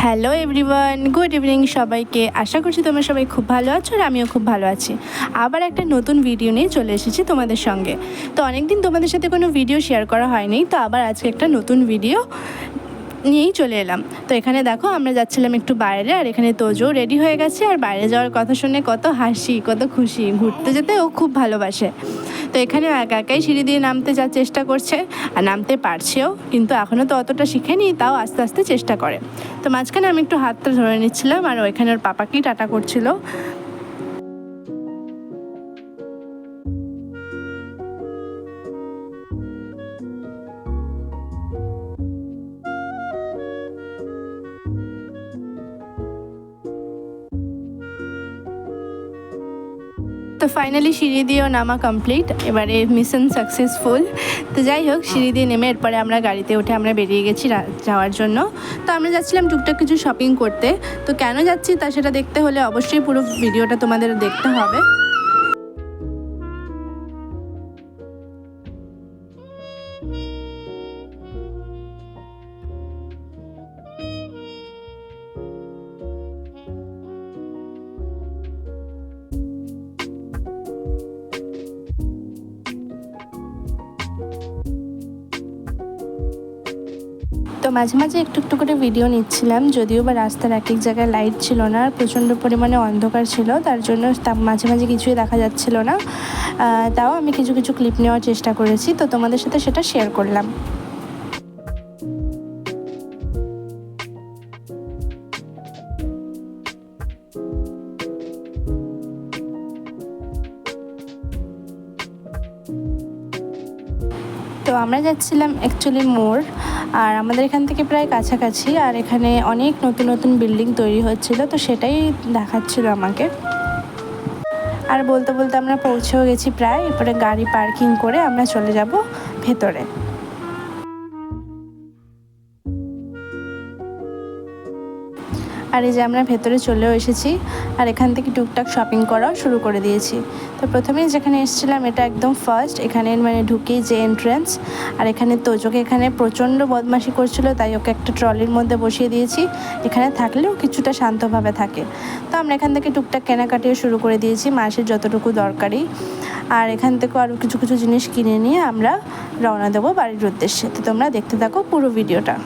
Hello everyone, good evening সবাইকে। আশা করছি তোমরা সবাই খুব ভালো আছো আর আমিও খুব ভালো আছি। আবার একটা নতুন ভিডিও নিয়ে চলে এসেছি তোমাদের সঙ্গে। তো অনেকদিন তোমাদের সাথে কোনো ভিডিও শেয়ার করা হয়নি, তো আবার আজকে একটা নতুন ভিডিও নিয়েই চলে এলাম। তো এখানে দেখো আমরা যাচ্ছিলাম একটু বাইরে, আর এখানে তোজো রেডি হয়ে গেছে। আর বাইরে যাওয়ার কথা শুনে কত হাসি, কত খুশি। ঘুরতে যেতে ও খুব ভালোবাসে। তো এখানে একা একাই সিঁড়ি দিয়ে নামতে যাওয়ার চেষ্টা করছে, আর নামতে পারছেও, কিন্তু এখনও তো অতটা শিখেনি, তাও আস্তে আস্তে চেষ্টা করে। তো মাঝখানে আমি একটু হাতটা ধরে নিচ্ছিলাম, আর ওইখানে ওর পাপাকেই টাটা করছিল। তো ফাইনালি সিঁড়ি দিয়েও নামা কমপ্লিট, এবারে মিশন সাকসেসফুল। তো যাই হোক, সিঁড়ি দিয়ে নেমে এরপরে আমরা গাড়িতে উঠে আমরা বেরিয়ে গেছি যাওয়ার জন্য। তো আমরা যাচ্ছিলাম টুকটাক কিছু শপিং করতে। তো কেন যাচ্ছি তা সেটা দেখতে হলে অবশ্যই পুরো ভিডিওটা তোমাদের দেখতে হবে। তো মাঝে মাঝে একটু একটু করে ভিডিও নিচ্ছিলাম, যদিও বা রাস্তার এক এক জায়গায় লাইট ছিল না, আর প্রচণ্ড পরিমাণে অন্ধকার ছিল, তার জন্য মাঝে মাঝে কিছুই দেখা যাচ্ছিল না। তাও আমি কিছু কিছু ক্লিপ নেওয়ার চেষ্টা করেছি, তো তোমাদের সাথে সেটা শেয়ার করলাম। তো আমরা যাচ্ছিলাম অ্যাকচুয়ালি মোড়, আর আমাদের এখান থেকে প্রায় কাছাকাছি, আর এখানে অনেক নতুন নতুন বিল্ডিং তৈরি হচ্ছিল, তো সেটাই দেখাচ্ছিল আমাকে। আর বলতে বলতে আমরা পৌঁছেও গেছি প্রায়। এরপরে গাড়ি পার্কিং করে আমরা চলে যাব ভেতরে। আর এই যে আমরা ভেতরে চলেও এসেছি, আর এখান থেকে টুকটাক শপিং করাও শুরু করে দিয়েছি। তো প্রথমেই যেখানে এসেছিলাম এটা একদম ফার্স্ট, এখানে মানে ঢুকেই যে এন্ট্রান্স। আর এখানে তোজোকে এখানে প্রচণ্ড বদমাশি করছিল, তাই ওকে একটা ট্রলির মধ্যে বসিয়ে দিয়েছি। এখানে থাকলেও কিছুটা শান্তভাবে থাকে। তো আমরা এখান থেকে টুকটাক কেনাকাটিও শুরু করে দিয়েছি, মাসের যতটুকু দরকারি। আর এখান থেকেও আরও কিছু কিছু জিনিস কিনে নিয়ে আমরা রওনা দেবো বাড়ির উদ্দেশ্যে। তো তোমরা দেখতে থাকো পুরো ভিডিওটা।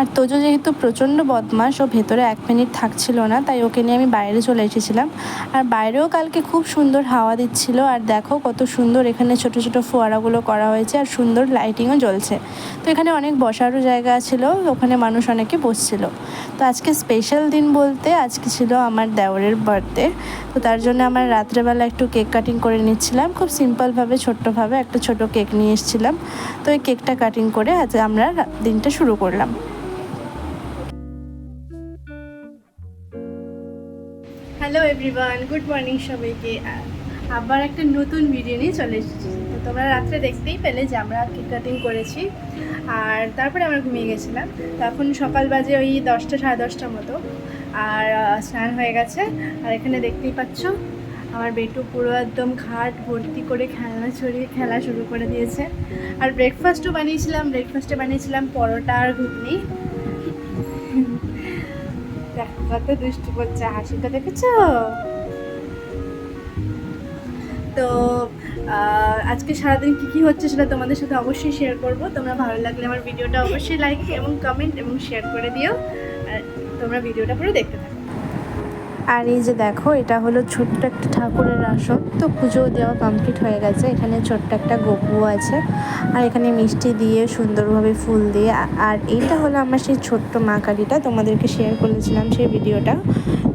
আর তোজো যেহেতু প্রচণ্ড বদমাশ, ও ভেতরে 1 মিনিট থাকছিল না, তাই ওকে নিয়ে আমি বাইরে চলে এসেছিলাম। আর বাইরেও কালকে খুব সুন্দর হাওয়া দিচ্ছিল, আর দেখো কত সুন্দর এখানে ছোট ছোট ফোয়ারাগুলো করা হয়েছে, আর সুন্দর লাইটিংও জ্বলছে। তো এখানে অনেক বসারও জায়গা ছিল, ওখানে মানুষ অনেকে বসছিল। তো আজকে স্পেশাল দিন বলতে আজকে ছিল আমার দেওরের বার্থডে। তো তার জন্য আমার রাত্রেবেলা একটু কেক কাটিং করে নিচ্ছিলাম, খুব সিম্পলভাবে ছোট্টভাবে একটা ছোট কেক নিয়ে এসেছিলাম। তো এই কেকটা কাটিং করে আজ আমরা দিনটা শুরু করলাম। হ্যালো এভরিওয়ান, গুড মর্নিং সবাইকে। আবার একটা নতুন ভিডিও নিয়ে চলে এসেছি। তো তোমরা রাত্রে দেখতেই পেলে যে আমরা কেক কাটিং করেছি, আর তারপরে আমরা ঘুমিয়ে গেছিলাম। তো এখন সকাল বাজে ওই 10টা সাড়ে 10টার মতো, আর স্নান হয়ে গেছে। আর এখানে দেখতেই পাচ্ছ আমার বেটু পুরো একদম ঘাট ভর্তি করে খেলনা ছড়িয়ে খেলা শুরু করে দিয়েছে। আর ব্রেকফাস্টে বানিয়েছিলাম পরোটা আর ঘুগনি। দেখো কত দুষ্টু করছে, হাসিটা দেখেছো? তো আজকে সারাদিন কী হচ্ছে সেটা তোমাদের সাথে অবশ্যই শেয়ার করব। তোমরা ভালো লাগলে আমার ভিডিওটা অবশ্যই লাইক এবং কমেন্ট এবং শেয়ার করে দিও, আর তোমরা ভিডিওটা পুরো দেখতে থাকো। আর এই যে দেখো, এটা হলো ছোট্ট একটা ঠাকুরের আসন। তো পুজো দেওয়া কমপ্লিট হয়ে গেছে। এখানে ছোট্ট একটা গপু আছে, আর এখানে মিষ্টি দিয়ে সুন্দরভাবে ফুল দিয়ে। আর এইটা হলো আমার সেই ছোট্ট মা কালীটা, তোমাদেরকে শেয়ার করেছিলাম সেই ভিডিওটা।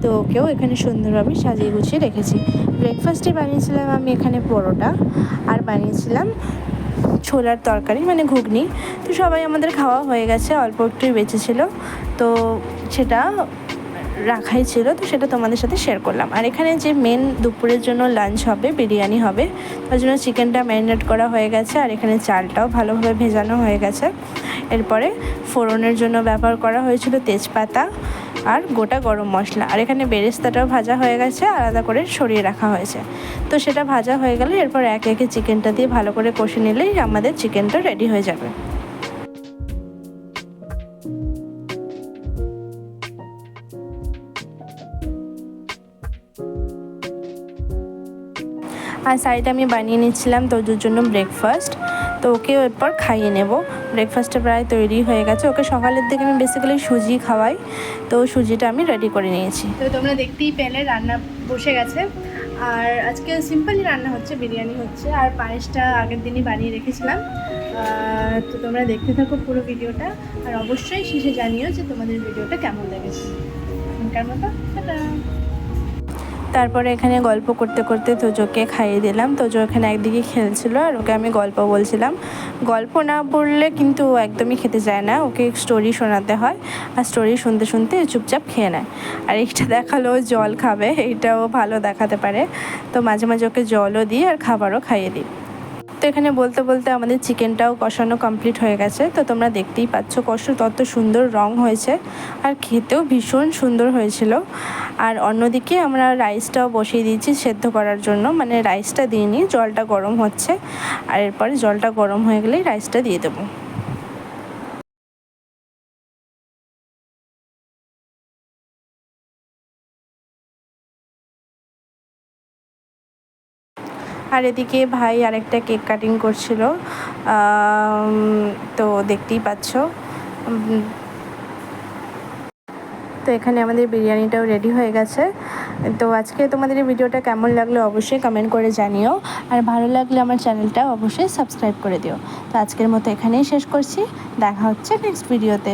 তো ওকেও এখানে সুন্দরভাবে সাজিয়ে গুছিয়ে রেখেছি। ব্রেকফাস্টে বানিয়েছিলাম আমি এখানে পরোটা, আর বানিয়েছিলাম ছোলার তরকারি মানে ঘুগনি। তো সবাই আমাদের খাওয়া হয়ে গেছে, অল্প একটুই বেঁচেছিল, তো সেটা রাখাই ছিল, তো সেটা তোমাদের সাথে শেয়ার করলাম। আর এখানে যে মেন দুপুরের জন্য লাঞ্চ হবে, বিরিয়ানি হবে, তার জন্য চিকেনটা ম্যারিনেট করা হয়ে গেছে, আর এখানে চালটাও ভালোভাবে ভেজানো হয়ে গেছে। এরপরে ফোড়নের জন্য ব্যবহার করা হয়েছিল তেজপাতা আর গোটা গরম মশলা, আর এখানে বেরেস্তাটাও ভাজা হয়ে গেছে, আলাদা করে সরিয়ে রাখা হয়েছে। তো সেটা ভাজা হয়ে গেলে এরপর একে একে চিকেনটা দিয়ে ভালো করে কষে নিলেই আমাদের চিকেনটা রেডি হয়ে যাবে। আর সাইডে আমি বানিয়ে নিচ্ছিলাম তোজোর জন্য ব্রেকফাস্ট। তো ওকে এরপর খাইয়ে নেব। ব্রেকফাস্টটা প্রায় তৈরি হয়ে গেছে। ওকে সকালের দিকে আমি বেসিক্যালি সুজি খাওয়াই, তো সুজিটা আমি রেডি করে নিয়েছি। তো তোমরা দেখতেই পেলে রান্না বসে গেছে। আর আজকে সিম্পলই রান্না হচ্ছে, বিরিয়ানি হচ্ছে, আর পায়েসটা আগের দিনই বানিয়ে রেখেছিলাম। তো তোমরা দেখতে থাকো পুরো ভিডিওটা, আর অবশ্যই শেষে জানিও যে তোমাদের ভিডিওটা কেমন লেগেছে। এখনকার মতো টাটা। তারপরে এখানে গল্প করতে করতে তোজোকে খাইয়ে দিলাম। তোজো এখানে একদিকে খেলছিল আর ওকে আমি গল্প বলছিলাম। গল্প না বললে কিন্তু একদমই খেতে চায় না, ওকে স্টোরি শোনাতে হয়, আর স্টোরি শুনতে শুনতে চুপচাপ খেয়ে নেয়। আর এইটা দেখালো জল খাবে, এইটাও ভালো দেখাতে পারে, তো মাঝে মাঝে ওকে জলও দিই আর খাবারও খাইয়ে দিই। তো এখানে বলতে বলতে আমাদের চিকেনটাও কষানো কমপ্লিট হয়ে গেছে। তো তোমরা দেখতেই পাচ্ছ কত সুন্দর রং হয়েছে, আর খেতেও ভীষণ সুন্দর হয়েছিল। আর অন্যদিকে আমরা রাইসটাও বসিয়ে দিয়েছি সেদ্ধ করার জন্য, মানে রাইসটা দিইনি, জলটা গরম হচ্ছে, আর এরপরে জলটা গরম হয়ে গেলেই রাইসটা দিয়ে দেবো। আর এদিকে ভাই আরেকটা কেক কাটিং করছিল, তো দেখতেই পাচ্ছ। তো এখানে আমাদের বিরিয়ানিটাও রেডি হয়ে গেছে। তো আজকে তোমাদের এই ভিডিওটা কেমন লাগলো অবশ্যই কমেন্ট করে জানিও, আর ভালো লাগলে আমার চ্যানেলটা অবশ্যই সাবস্ক্রাইব করে দিও। তো আজকের মতো এখানেই শেষ করছি, দেখা হচ্ছে নেক্সট ভিডিওতে।